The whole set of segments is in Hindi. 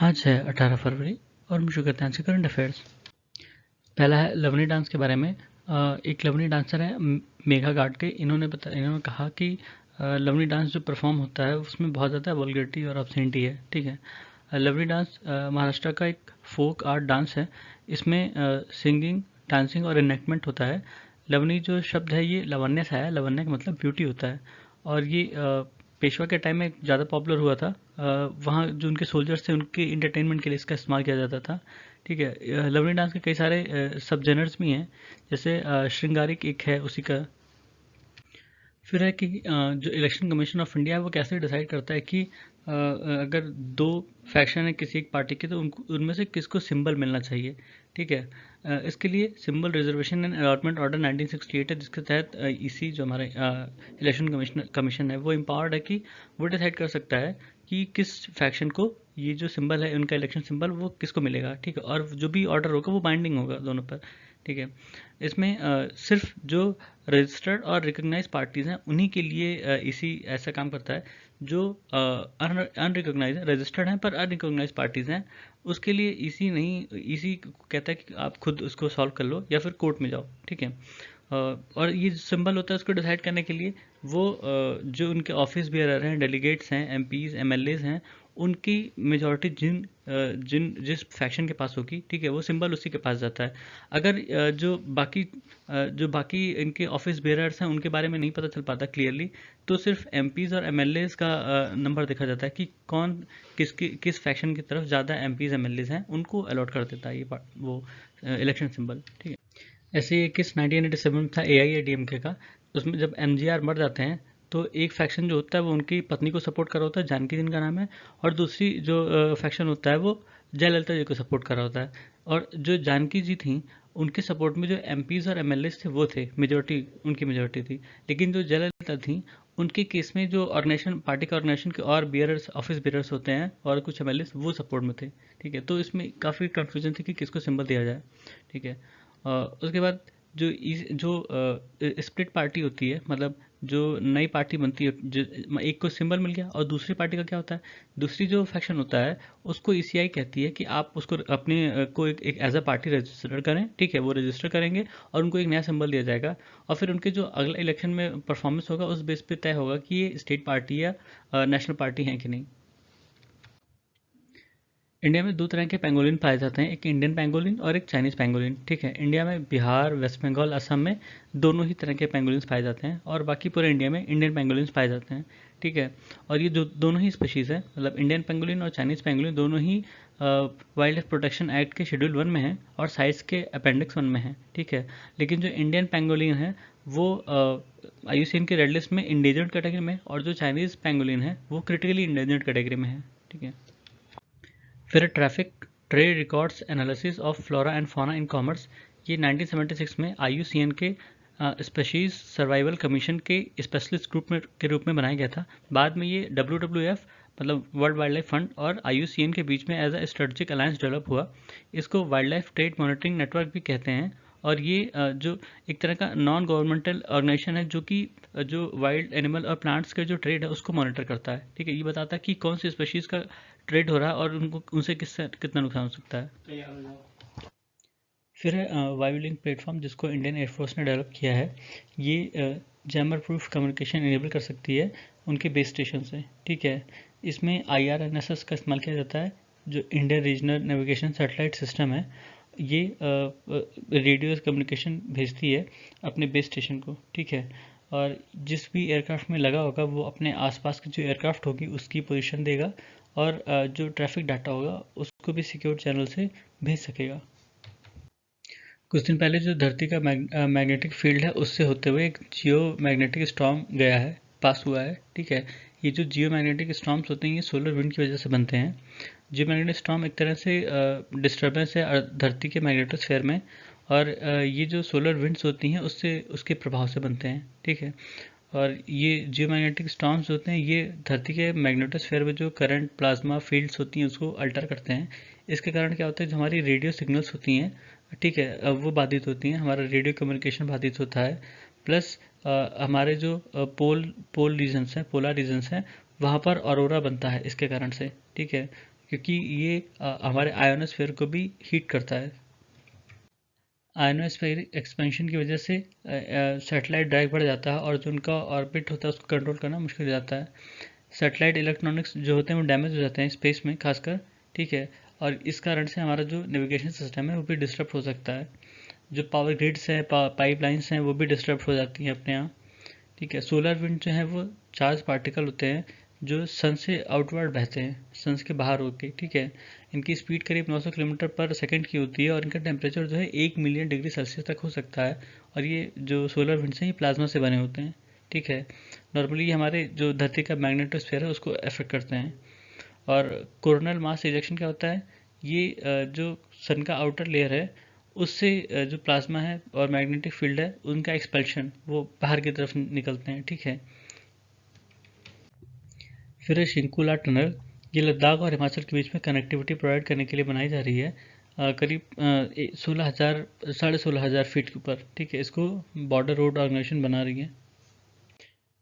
आज है 18 फरवरी और हम शुरू करते हैं आज के करंट अफेयर्स। पहला है लवनी डांस के बारे में। एक लवनी डांसर है मेघा गाडगे। इन्होंने कहा कि लवनी डांस जो परफॉर्म होता है उसमें बहुत ज़्यादा वल्गैरिटी और ऑब्ससेनिटी है। ठीक है। लवनी डांस महाराष्ट्र का एक फोक आर्ट डांस है। इसमें सिंगिंग, डांसिंग और इनेक्टमेंट होता है। लवनी जो शब्द है ये लवण्य से आया। लवण्य का मतलब ब्यूटी होता है और ये पेशवा के टाइम में ज़्यादा पॉपुलर हुआ था। वहाँ जो उनके सोल्जर्स थे उनके इंटरटेनमेंट के लिए इसका इस्तेमाल किया जाता था। ठीक है। लवनी डांस के कई सारे सब जेनर्स भी हैं, जैसे श्रृंगारिक एक है उसी का। फिर है कि जो इलेक्शन कमीशन ऑफ इंडिया है वो कैसे डिसाइड करता है कि अगर दो फैक्शन है किसी एक पार्टी के तो उनमें से किसको सिंबल मिलना चाहिए। ठीक है। इसके लिए symbol reservation and allotment order 1968 है, जिसके तहत ईसी जो हमारे इलेक्शन कमीशन है वो एम्पावर्ड है कि वो डिसाइड कर सकता है कि किस फैक्शन को ये जो सिंबल है उनका इलेक्शन सिंबल वो किसको मिलेगा। ठीक है। और जो भी ऑर्डर होगा वो बाइंडिंग होगा दोनों पर। ठीक है। इसमें सिर्फ जो रजिस्टर्ड और रिकॉग्नाइज पार्टीज हैं उन्हीं के लिए इसी ऐसा काम करता है। जो अनरिकॉग्नाइज है, रजिस्टर्ड हैं पर अनरिकॉग्नाइज पार्टीज हैं, उसके लिए इसी नहीं, इसी कहता है कि आप खुद उसको सॉल्व कर लो या फिर कोर्ट में जाओ। ठीक है। और ये सिंबल होता है उसको डिसाइड करने के लिए वो जो उनके ऑफिस बेयरर हैं, डेलीगेट्स हैं, एमपीज, एमएलएज हैं, उनकी मेजॉरिटी जिस फैक्शन के पास होगी, ठीक है, वो सिंबल उसी के पास जाता है। अगर जो बाकी इनके ऑफिस बेयरर्स हैं उनके बारे में नहीं पता चल पाता क्लियरली, तो सिर्फ एमपीज और एमएलएज का नंबर देखा जाता है कि कौन किस फैक्शन की तरफ ज़्यादा एमपीज एमएलएज हैं, उनको अलॉट कर देता है वो इलेक्शन सिंबल। ठीक है। ऐसे ही किस 1987 में था AIADMK का। उसमें जब एमजीआर मर जाते हैं तो एक फैक्शन जो होता है वो उनकी पत्नी को सपोर्ट कर रहा होता है, जानकी जिनका नाम है, और दूसरी जो फैक्शन होता है वो जयललिता जी को सपोर्ट कर रहा होता है। और जो जानकी जी थी उनके सपोर्ट में जो एमपीज और एमएलएस थे वो थे मेजोरिटी, उनकी मेजोरिटी थी। लेकिन जो जयललिता थी उनके केस में जो ऑर्गेनाइजेशन, पार्टी का ऑर्गेनाइजेशन के और बियरर्स, ऑफिस बियरर्स होते हैं और कुछ एमएलएस, वो सपोर्ट में थे। ठीक है। तो इसमें काफ़ी कन्फ्यूजन थी कि किसको सिंबल दिया जाए। ठीक है। उसके बाद जो स्प्लिट पार्टी होती है, मतलब जो नई पार्टी बनती है, जो एक को सिंबल मिल गया और दूसरी पार्टी का क्या होता है, दूसरी जो फैक्शन होता है उसको ईसीआई कहती है कि आप उसको अपने को एक एज अ पार्टी रजिस्टर करें। ठीक है। वो रजिस्टर करेंगे और उनको एक नया सिंबल दिया जाएगा और फिर उनके जो अगला इलेक्शन में परफॉर्मेंस होगा उस बेस पे तय होगा कि ये स्टेट पार्टी या नेशनल पार्टी है कि नहीं। इंडिया में दो तरह के पेंगोलिन पाए जाते हैं, एक इंडियन पेंगोलिन और एक चाइनीज़ पेंगोलिन। ठीक है। इंडिया में बिहार, वेस्ट बंगाल, असम में दोनों ही तरह के पेंगोलिन्स पाए जाते हैं और बाकी पूरे इंडिया में इंडियन पेंगोलिन्स पाए जाते हैं। ठीक है। और ये जो दोनों ही स्पीशीज़ है, मतलब इंडियन पेंगोलिन और चाइनीज़ पेंगोलिन, दोनों ही वाइल्ड लाइफ प्रोटेक्शन एक्ट के शेड्यूल 1 में है और साइट्स के अपेंडिक्स 1 में है। ठीक है। लेकिन जो इंडियन पेंगोलिन है वो IUCN के रेड लिस्ट में इंडेंजर्ड कैटेगरी में, और जो चाइनीज़ पेंगोलिन है वो क्रिटिकली इंडेंजर्ड कैटेगरी में है। ठीक है। फिर traffic trade records analysis of flora and fauna in commerce, ये 1976 में IUCN के स्पीशीज सर्वाइवल कमीशन के स्पेशलिस्ट ग्रुप में के रूप में बनाया गया था। बाद में ये WWF, मतलब वर्ल्ड वाइल्ड लाइफ फंड, और IUCN के बीच में as a strategic alliance develop हुआ। इसको wild life trade monitoring network भी कहते हैं। और ये जो एक तरह का नॉन गवर्नमेंटल ऑर्गेनाइजेशन है जो कि जो वाइल्ड एनिमल और प्लांट्स के जो ट्रेड है उसको मॉनिटर करता है। ठीक है। ये बताता है कि कौन सी स्पीशीज़ का ट्रेड हो रहा है और उनको उनसे कितना नुकसान हो सकता है। फिर है वायु लिंक प्लेटफॉर्म, जिसको इंडियन एयरफोर्स ने डेवलप किया है। ये जैमर प्रूफ कम्युनिकेशन इनेबल कर सकती है उनके बेस स्टेशन से। ठीक है। इसमें IRNSS का इस्तेमाल किया जाता है, जो Indian regional navigation satellite system है। ये रेडियो कम्युनिकेशन भेजती है अपने बेस स्टेशन को। ठीक है। और जिस भी एयरक्राफ्ट में लगा होगा वो अपने आसपास की जो एयरक्राफ्ट होगी उसकी पोजीशन देगा और जो ट्रैफिक डाटा होगा उसको भी सिक्योर चैनल से भेज सकेगा। कुछ दिन पहले जो धरती का मैग्नेटिक फील्ड है उससे होते हुए एक जियो मैग्नेटिक स्टॉर्म गया है, पास हुआ है। ठीक है। ये जो जियो मैग्नेटिक स्टॉर्म्स होते हैं ये सोलर विंड की वजह से बनते हैं। जियो मैग्नेटिक स्टॉर्म एक तरह से डिस्टर्बेंस है धरती के मैग्नेटोस्फेयर में, और ये जो सोलर विंड्स होती हैं उससे उसके प्रभाव से बनते हैं। ठीक है। और ये जियो मैग्नेटिक स्टॉर्म्स होते हैं ये धरती के मैग्नेटोस्फेयर में जो करंट, प्लाज्मा फील्ड्स होती हैं उसको अल्टर करते हैं। इसके कारण क्या होता है, जो हमारी रेडियो सिग्नल्स होती हैं, ठीक है, वो बाधित होती हैं, हमारा रेडियो कम्युनिकेशन बाधित होता है। प्लस हमारे जो पोल पोल रीजन्स हैं, पोलर रीजन्स हैं, वहाँ पर ऑरोरा बनता है इसके कारण से। ठीक है। क्योंकि ये हमारे आयोनोस्फीयर को भी हीट करता है। आयोनोस्फीयर एक्सपेंशन की वजह से सैटेलाइट ड्रैग बढ़ जाता है और जो उनका ऑर्बिट होता है उसको कंट्रोल करना मुश्किल हो जाता है। सैटेलाइट इलेक्ट्रॉनिक्स जो होते हैं वो डैमेज हो जाते हैं स्पेस में खासकर, ठीक है। और इस कारण से हमारा जो नेविगेशन सिस्टम है वो भी डिस्टर्ब हो सकता है। जो पावर ग्रिड्स हैं, पाइपलाइंस हैं, वो भी डिस्टर्ब हो जाती हैं अपने यहाँ, ठीक है। सोलर विंड जो है वो चार्ज पार्टिकल होते हैं जो सन से आउटवर्ड बहते हैं, सन के बाहर होके, ठीक है। इनकी स्पीड करीब 900 किलोमीटर पर सेकंड की होती है और इनका टेम्परेचर जो है 1 मिलियन डिग्री सेल्सियस तक हो सकता है। और ये जो सोलर विंड्स हैं ये प्लाज्मा से बने होते हैं, ठीक है। नॉर्मली हमारे जो धरती का मैग्नेटोस्फीयर है उसको अफेक्ट करते हैं। और कोरोनल मास इजेक्शन क्या होता है, ये जो सन का आउटर लेयर है उससे जो प्लाज्मा है और मैग्नेटिक फील्ड है उनका एक्सपल्शन वो बाहर की तरफ निकलते हैं, ठीक है। फिर है शिंकुला टनल। ये लद्दाख और हिमाचल के बीच में कनेक्टिविटी प्रोवाइड करने के लिए बनाई जा रही है, करीब 16,000 16,500 फीट के ऊपर, ठीक है। इसको बॉर्डर रोड ऑर्गेनाइजेशन बना रही है।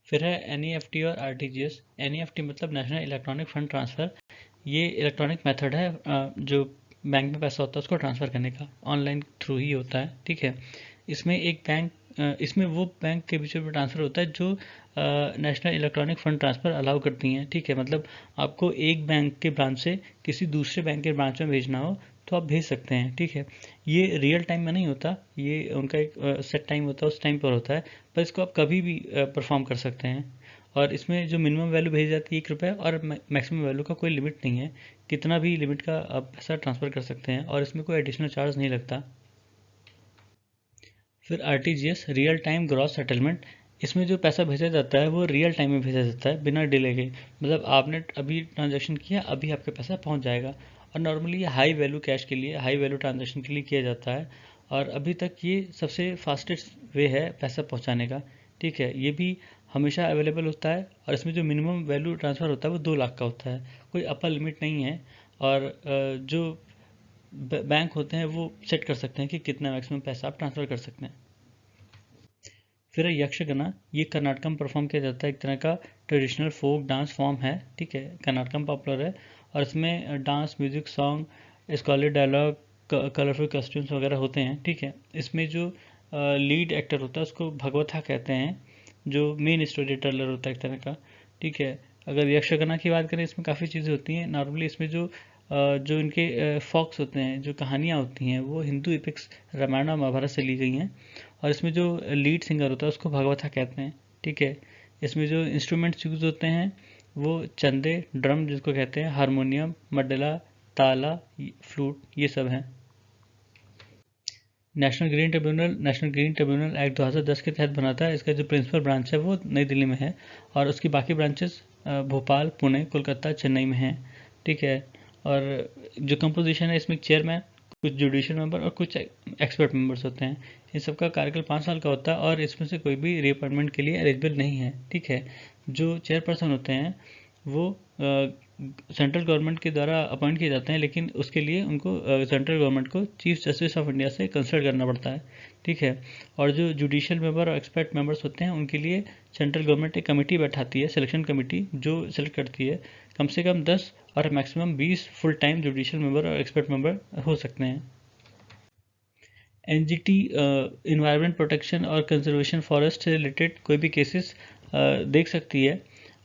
फिर है NEFT और RTGS। NEFT मतलब नेशनल इलेक्ट्रॉनिक फंड ट्रांसफ़र। ये इलेक्ट्रॉनिक मेथड है जो बैंक में पैसा होता है उसको ट्रांसफ़र करने का, ऑनलाइन थ्रू ही होता है, ठीक है। इसमें एक बैंक इसमें वो बैंक के बीच में ट्रांसफ़र होता है जो national electronic fund transfer allow करती हैं, ठीक है। मतलब आपको एक बैंक के ब्रांच से किसी दूसरे बैंक के ब्रांच में भेजना हो तो आप भेज सकते हैं, ठीक है। ये रियल टाइम में नहीं होता, ये उनका एक सेट टाइम होता है, उस टाइम पर होता है, पर इसको आप कभी भी परफॉर्म कर सकते हैं। और इसमें जो मिनिमम वैल्यू भेजी जाती है 1 रुपये और मैक्सिमम वैल्यू का कोई लिमिट नहीं है, कितना भी लिमिट का आप पैसा ट्रांसफ़र कर सकते हैं और इसमें कोई एडिशनल चार्ज नहीं लगता। फिर RTGS real time gross settlement. इसमें जो पैसा भेजा जाता है वो रियल टाइम में भेजा जाता है बिना डिले के, मतलब आपने अभी ट्रांजैक्शन किया अभी आपके पैसा पहुंच जाएगा। और नॉर्मली ये हाई वैल्यू कैश के लिए, हाई वैल्यू ट्रांजैक्शन के लिए किया जाता है और अभी तक ये सबसे फास्टेस्ट वे है पैसा पहुंचाने का, ठीक है। ये भी हमेशा अवेलेबल होता है और इसमें जो मिनिमम वैल्यू ट्रांसफ़र होता है वो 2 लाख का होता है, कोई अपर लिमिट नहीं है। और जो बैंक होते हैं वो सेट कर सकते हैं कि कितना मैक्सिमम पैसा आप ट्रांसफ़र कर सकते हैं। फिर है यक्षगाना। ये कर्नाटक में परफॉर्म किया जाता है, एक तरह का ट्रेडिशनल फोक डांस फॉर्म है, ठीक है। कर्नाटक में पॉपुलर है और इसमें डांस, म्यूजिक, सॉन्ग, स्कॉलेड डायलॉग, कलरफुल कॉस्ट्यूम्स वगैरह होते हैं, ठीक है। इसमें जो लीड एक्टर होता है उसको भगवथा कहते हैं, जो मेन स्टोरी टेलर होता है एक तरह का, ठीक है। अगर यक्षगाना की बात करें इसमें काफ़ी चीज़ें होती हैं। नॉर्मली इसमें जो इनके फॉक्स होते हैं, जो कहानियाँ होती हैं वो हिंदू एपिक्स रामायण और महाभारत से ली गई हैं और इसमें जो लीड सिंगर होता है उसको भगवथा कहते हैं, ठीक है। इसमें जो इंस्ट्रूमेंट्स यूज़ होते हैं वो चंदे, ड्रम जिसको कहते हैं, हारमोनियम, मड्डला, ताला, फ्लूट, ये सब हैं। नेशनल ग्रीन ट्रिब्यूनल एक्ट 2010 के तहत बना था। इसका जो प्रिंसिपल ब्रांच है वो नई दिल्ली में है और उसकी बाकी ब्रांचेस भोपाल, पुणे, कोलकाता, चेन्नई में हैं, ठीक है। और जो कंपोजिशन है इसमें चेयरमैन, कुछ जुडिशियल मेंबर और कुछ एक्सपर्ट मेंबर्स होते हैं। इन सबका कार्यकाल 5 साल का होता है और इसमें से कोई भी रीअपॉइंटमेंट के लिए एलिजिबल नहीं है, ठीक है। जो चेयरपर्सन होते हैं वो सेंट्रल गवर्नमेंट के द्वारा अपॉइंट किए जाते हैं, लेकिन उसके लिए उनको सेंट्रल गवर्नमेंट को चीफ जस्टिस ऑफ इंडिया से कंसल्ट करना पड़ता है, ठीक है। और जो जुडिशियल मेंबर और एक्सपर्ट मेंबर्स होते हैं उनके लिए सेंट्रल गवर्नमेंट एक कमेटी बैठाती है, सिलेक्शन कमेटी, जो सिलेक्ट करती है। कम से कम 10 और maximum 20 full time judicial member और एक्सपर्ट मेंबर हो सकते हैं। NGT इन्वायरमेंट प्रोटेक्शन और कंजर्वेशन फॉरेस्ट से रिलेटेड कोई भी केसेस देख सकती है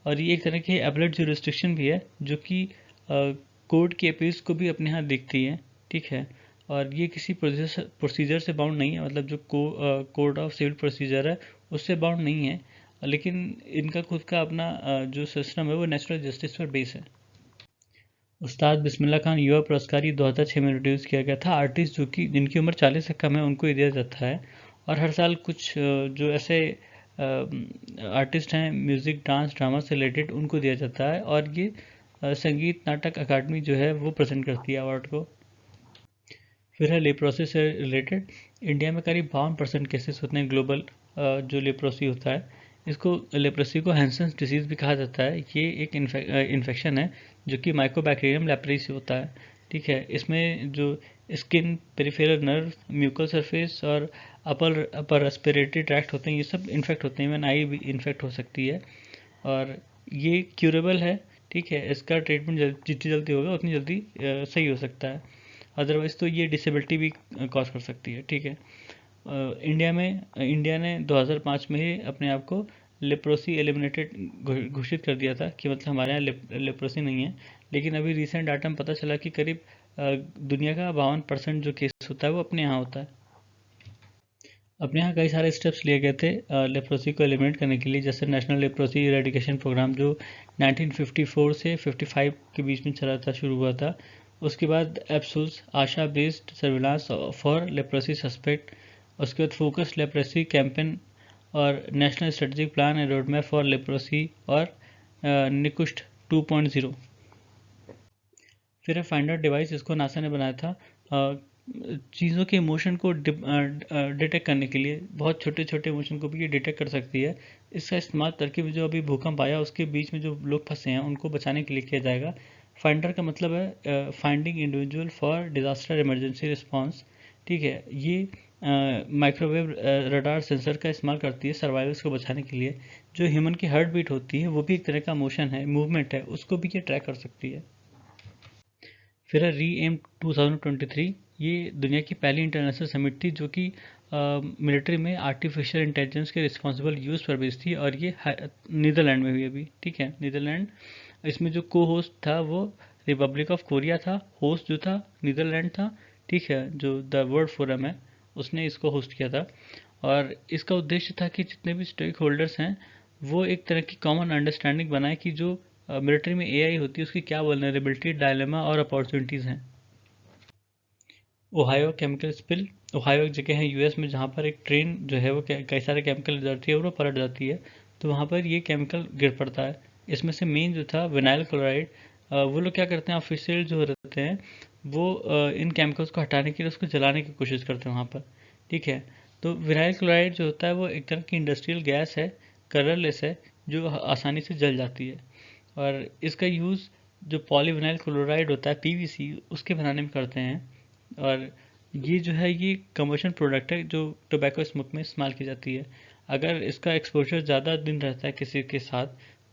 और ये एक तरह की एपलेट जुरिस्डिक्शन भी है जो कि कोर्ट की अपील्स को भी अपने यहाँ देखती है, ठीक है। और ये किसी प्रोसीजर से बाउंड नहीं है, मतलब जो कोड ऑफ सिविल प्रोसीजर है उससे बाउंड नहीं है, लेकिन इनका खुद का अपना जो सिस्टम है वो नेचुरल जस्टिस पर बेस है। उस्ताद बिस्मिल्लाह खान युवा पुरस्कार ये 2006 में इंट्रोड्यूस किया गया था। आर्टिस्ट जो कि जिनकी उम्र 40 से कम है उनको ही दिया जाता है और हर साल कुछ जो ऐसे आर्टिस्ट हैं म्यूज़िक, डांस, ड्रामा से रिलेटेड उनको दिया जाता है और ये संगीत नाटक अकादमी जो है वो प्रेजेंट करती है अवार्ड को। फिर है लेप्रोसी से रिलेटेड। इंडिया में करीब 52% केसेस होते हैं ग्लोबल जो लेप्रोसी होता है। इसको लेप्रोसी को हैंसेंस डिसीज़ भी कहा जाता है। ये एक इन्फेक्शन है जो कि माइकोबैक्टीरियम लेप्रेसी से होता है, ठीक है। इसमें जो स्किन, पेरिफेरल नर्व, म्यूकल सरफेस और अपर रेस्पिरेटरी ट्रैक्ट होते हैं ये सब इन्फेक्ट होते हैं, इवन आई भी इन्फेक्ट हो सकती है और ये क्यूरेबल है ठीक है, इसका ट्रीटमेंट जितनी जल्दी होगा उतनी जल्दी सही हो सकता है, अदरवाइज़ तो ये डिसेबिलिटी भी कॉज कर सकती है। ठीक है, इंडिया ने 2005 में ही अपने आप को लेप्रोसी एलिमिनेटेड घोषित कर दिया था कि मतलब हमारे यहाँ लेप्रोसी नहीं है। लेकिन अभी रिसेंट डाटा में पता चला कि करीब दुनिया का 52% जो केस होता है वो अपने यहाँ होता है। अपने यहाँ कई सारे स्टेप्स लिए गए थे लेप्रोसी को एलिमिनेट करने के लिए, जैसे नेशनल लेप्रोसी इरेडिकेशन प्रोग्राम जो 1954 से 55 के बीच में चला था, शुरू हुआ था। उसके बाद एप्सूल्स ASHA based surveillance for leprosy suspect, उसके बाद फोकस लेप्रोसी कैंपेन और national strategic plan and road map for leprosy और निकुष्ट 2.0। फिर है फाइंडर डिवाइस, इसको नासा ने बनाया था चीज़ों के इमोशन को डिटेक्ट करने के लिए। बहुत छोटे छोटे इमोशन को भी ये डिटेक्ट कर सकती है। इसका इस्तेमाल तरकीब जो अभी भूकंप आया उसके बीच में जो लोग फंसे हैं उनको बचाने के लिए किया जाएगा। फाइंडर का मतलब है finding individual for disaster emergency response. ठीक है, ये माइक्रोवेव रडार सेंसर का इस्तेमाल करती है सर्वाइवर्स को बचाने के लिए। जो ह्यूमन की हार्ट बीट होती है वो भी एक तरह का मोशन है, मूवमेंट है, उसको भी ये ट्रैक कर सकती है। फिर है री एम 2023, ये दुनिया की पहली इंटरनेशनल समिट थी जो कि मिलिट्री में आर्टिफिशियल इंटेलिजेंस के रिस्पॉन्सिबल यूज़ पर बेस्ड थी, और ये नीदरलैंड में हुई अभी। ठीक है, नीदरलैंड, इसमें जो को होस्ट था वो रिपब्लिक ऑफ कोरिया था, होस्ट जो था नीदरलैंड था। ठीक है, जो द वर्ल्ड फोरम है उसने इसको होस्ट किया था, और इसका उद्देश्य था कि जितने भी स्टेक होल्डर्स हैं वो एक तरह की कॉमन अंडरस्टैंडिंग बनाए कि जो मिलिट्री में एआई होती है उसकी क्या वल्नरेबिलिटी, डायलेमा और अपॉर्चुनिटीज़ हैं। ओहायो केमिकल स्पिल, ओहायो एक जगह है यूएस में जहाँ पर एक ट्रेन जो है वो कई सारे केमिकल जाती है और वो पलट जाती है, तो वहाँ पर ये केमिकल गिर पड़ता है। इसमें से मेन जो था विनाइल क्लोराइड। वो लोग क्या करते हैं, ऑफिशियल जो रहते हैं वो इन केमिकल्स को हटाने के लिए उसको जलाने की कोशिश करते हैं वहाँ पर। ठीक है, तो विनाइल क्लोराइड जो होता है वो एक तरह की इंडस्ट्रियल गैस है, कलरलेस है, जो आसानी से जल जाती है। और इसका यूज़ जो पॉलीविनाइल क्लोराइड होता है पीवीसी उसके बनाने में करते हैं। और ये जो है ये कमर्शियल प्रोडक्ट है जो टोबैको स्मोक में इस्तेमाल की जाती है। अगर इसका एक्सपोजर ज़्यादा दिन रहता है किसी के साथ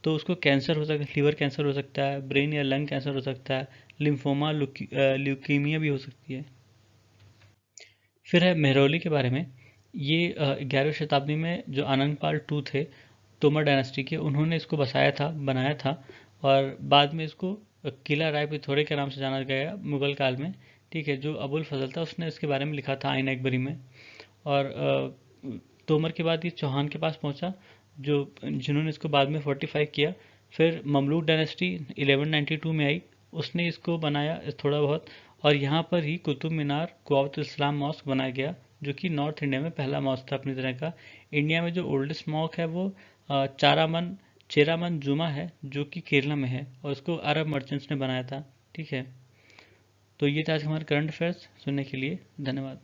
तो उसको कैंसर हो सकता है, लीवर कैंसर हो सकता है, ब्रेन या लंग कैंसर हो सकता है, लिम्फोमा, ल्यूकीमिया भी हो सकती है। फिर है मेहरौली के बारे में। ये 11वीं शताब्दी में जो आनंदपाल टू थे तोमर डायनेस्टी के, उन्होंने इसको बनाया था, और बाद में इसको किला राय पिथौरे के नाम से जाना गया मुगल काल में। ठीक है, जो अबुल फजल था उसने इसके बारे में लिखा था आईन अकबरी में। और तोमर के बाद ये चौहान के पास पहुंचा जो जिन्होंने इसको बाद में फोर्टिफाई किया। फिर ममलूक डायनेस्टी 1192 में आई, उसने इसको बनाया थोड़ा बहुत, और यहाँ पर ही कुतुब मीनार कुआवत इस्लाम मॉस्क बनाया गया जो कि नॉर्थ इंडिया में पहला मॉस्क था अपनी तरह का। इंडिया में जो ओल्डेस्ट मॉस्क है वो चेरामन जुमा है जो कि केरला में है, और उसको अरब मर्चेंट्स ने बनाया था। ठीक है, तो ये था आज हमारे करंट अफेयर्स। सुनने के लिए धन्यवाद।